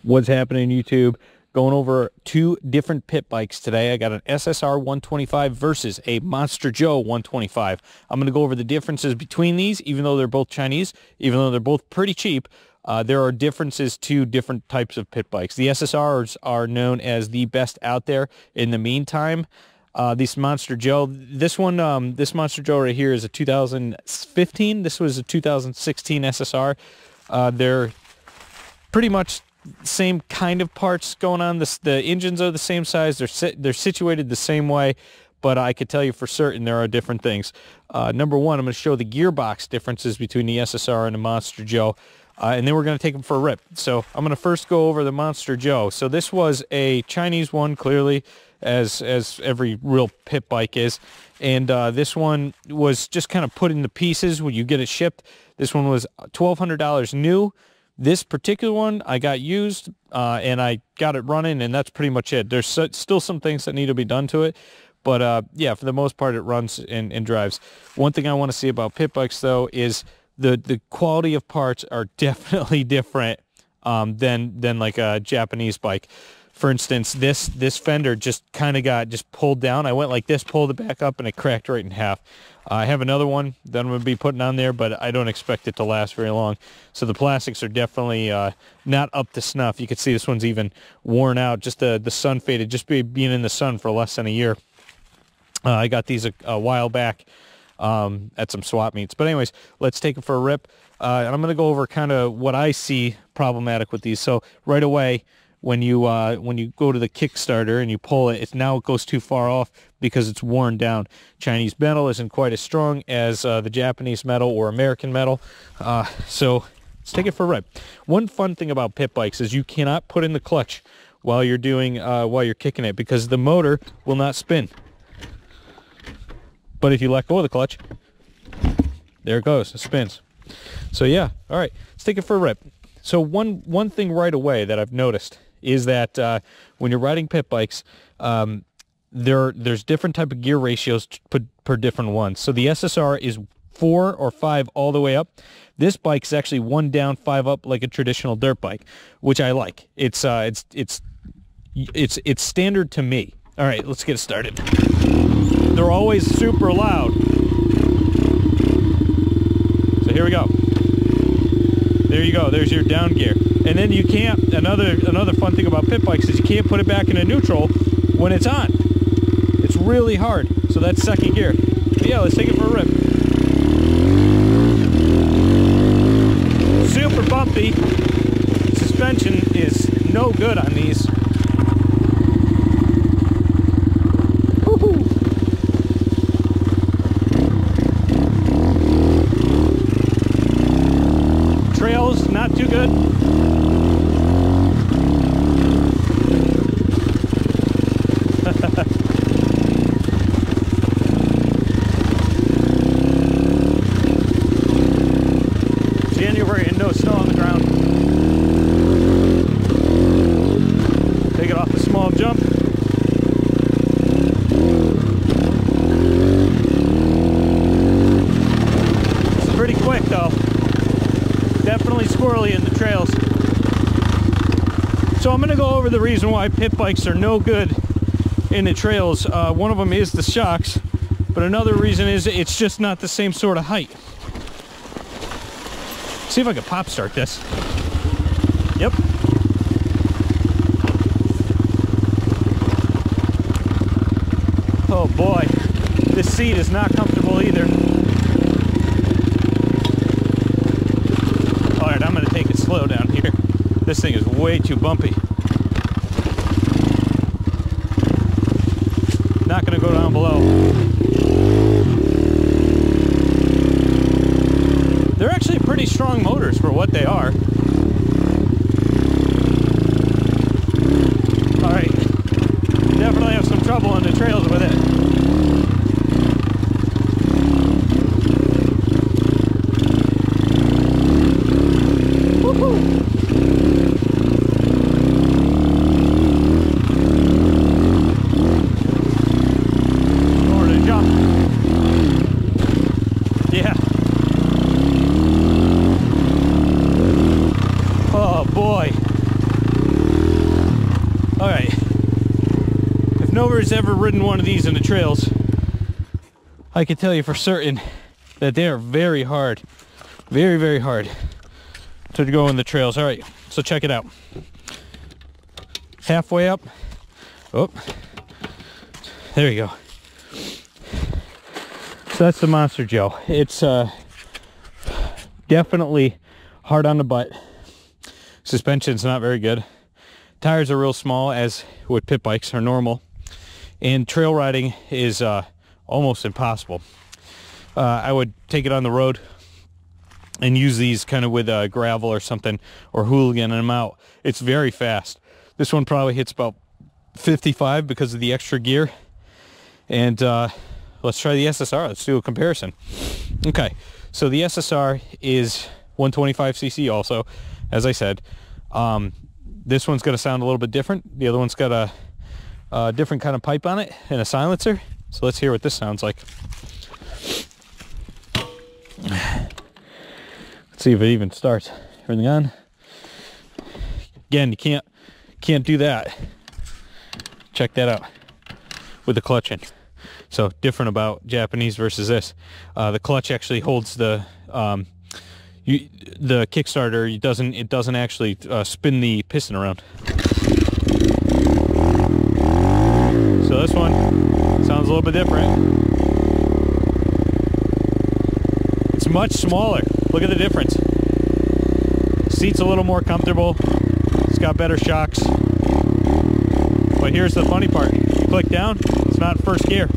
What's happening, YouTube? Going over two different pit bikes today. I got an SSR 125 versus a Monster Joe 125. I'm going to go over the differences between these, even though they're both Chinese, even though they're both pretty cheap. There are differences to different types of pit bikes. The SSRs are known as the best out there. In the meantime, this Monster Joe, this Monster Joe right here is a 2015. This was a 2016 SSR. They're pretty much same kind of parts going on. The engines are the same size. They're situated the same way, but I could tell you for certain there are different things. Number one, I'm going to show the gearbox differences between the SSR and the Monster Joe, and then we're going to take them for a rip. So I'm going to first go over the Monster Joe. So this was a Chinese one, clearly, as every real pit bike is, and this one was just kind of put into pieces when you get it shipped. This one was $1,200 new. This particular one I got used, and I got it running, and that's pretty much it. There's still some things that need to be done to it, but yeah, for the most part, it runs and drives. One thing I want to see about pit bikes, though, is the quality of parts are definitely different than like a Japanese bike. For instance, this fender just kind of got pulled down. I went like this, pulled it back up, and it cracked right in half. I have another one that I'm going to be putting on there, but I don't expect it to last very long. So the plastics are definitely not up to snuff. You can see this one's even worn out. Just the sun faded, just being in the sun for less than a year. I got these a while back at some swap meets. But anyways, let's take it for a rip. And I'm going to go over kind of what I see problematic with these. So right away, when you go to the Kickstarter and you pull it, it goes too far off because it's worn down. Chinese metal isn't quite as strong as the Japanese metal or American metal. So let's take it for a ride. One fun thing about pit bikes is you cannot put in the clutch while you're kicking it because the motor will not spin. But if you let go of the clutch, there it goes. It spins. So yeah, all right, let's take it for a rip. So one thing right away that I've noticed is that when you're riding pit bikes, there's different type of gear ratios per different ones. So the SSR is 4 or 5 all the way up. This bike is actually 1 down, 5 up, like a traditional dirt bike, which I like. It's standard to me. All right, let's get started. They're always super loud. So here we go. There you go. There's your down gear. And then you can't, another fun thing about pit bikes is you can't put it back into neutral when it's on. It's really hard. So that's second gear. But yeah, let's take it for a rip. Super bumpy. Suspension is no good on these. Woo-hoo. Trails, not too good. January and no snow on the ground. Take it off the small jump. It's pretty quick though. Definitely squirrely in the trails. So I'm going to go over the reason why pit bikes are no good in the trails. One of them is the shocks, but another reason is it's just not the same sort of height. See if I can pop start this. Yep. Oh boy, this seat is not comfortable either. All right, I'm going to take it slow down here. This thing is way too bumpy. Not going to go down below. They're actually pretty strong motors for what they are. All right, definitely have some trouble on the trails with it. Woohoo! Yeah. whoever's ever ridden one of these in the trails, I can tell you for certain that they are very hard. Very, very hard to go in the trails. All right, so check it out. Halfway up. Oh, there you go. So that's the Monster Joe. It's definitely hard on the butt. Suspension's not very good. Tires are real small, as with pit bikes are normal. And trail riding is almost impossible. I would take it on the road and use these kind of with gravel or something, or hooligan them out. It's very fast. This one probably hits about 55 because of the extra gear. And let's try the SSR. Let's do a comparison. Okay, so the SSR is 125cc also, as I said. This one's going to sound a little bit different. The other one's got a different kind of pipe on it and a silencer. So let's hear what this sounds like. Let's see if it even starts. Everything on? Again, you can't do that. Check that out with the clutch in. So different about Japanese versus this. The clutch actually holds the Kickstarter. It doesn't actually spin the piston around. So this one sounds a little bit different. It's much smaller. Look at the difference. Seat's a little more comfortable. It's got better shocks. But here's the funny part. Click down, it's not first gear.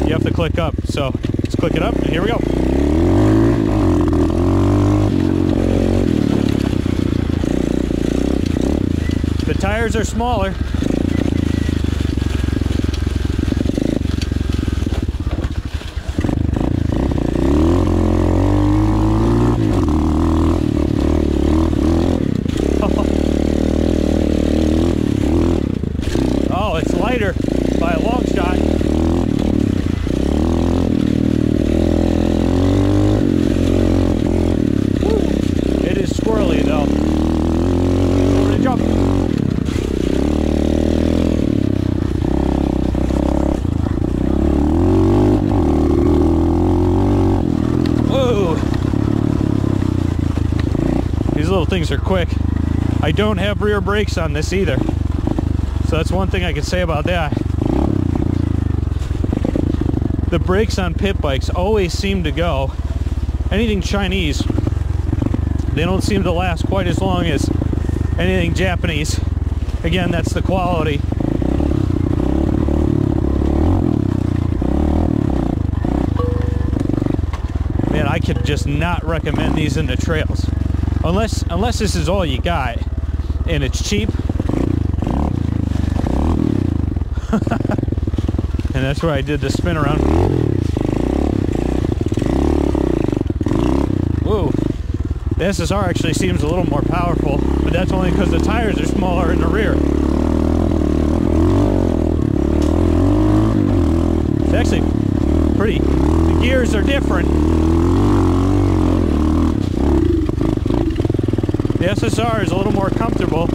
You have to click up. So let's click it up, and here we go. The tires are smaller. Oh, it's lighter by a long shot. It is squirrely though. Over to jump. Whoa! These little things are quick. I don't have rear brakes on this either. So that's one thing I could say about that. The brakes on pit bikes always seem to go, anything Chinese, they don't seem to last quite as long as anything Japanese. Again, that's the quality. Man, I could just not recommend these in the trails. Unless this is all you got and it's cheap. And that's where I did the spin around. Whoa. The SSR actually seems a little more powerful, but that's only because the tires are smaller in the rear. It's actually pretty, the gears are different. The SSR is a little more comfortable.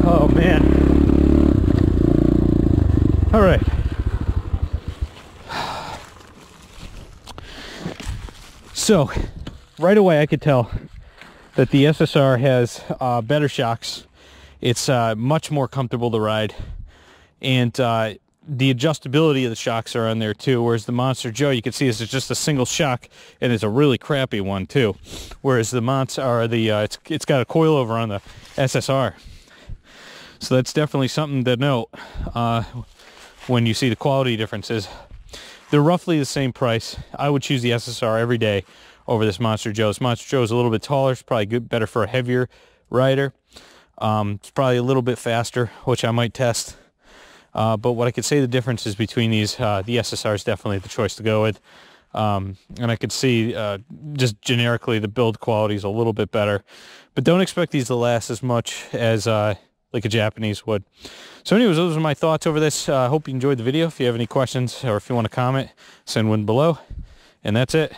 Oh man. All right. So right away I could tell that the SSR has better shocks. It's much more comfortable to ride, and the adjustability of the shocks are on there too, whereas the Monster Joe, you can see, is just a single shock, and it's a really crappy one too, whereas the it's got a coilover on the SSR. So that's definitely something to note when you see the quality differences. They're roughly the same price. I would choose the SSR every day over this Monster Joe. This Monster Joe is a little bit taller. It's probably better for a heavier rider. It's probably a little bit faster, which I might test. But what I could say the differences between these, the SSR is definitely the choice to go with. And I could see just generically the build quality is a little bit better. But don't expect these to last as much as like a Japanese would. So anyways, those are my thoughts over this. I hope you enjoyed the video. If you have any questions or if you want to comment, send one below. And that's it.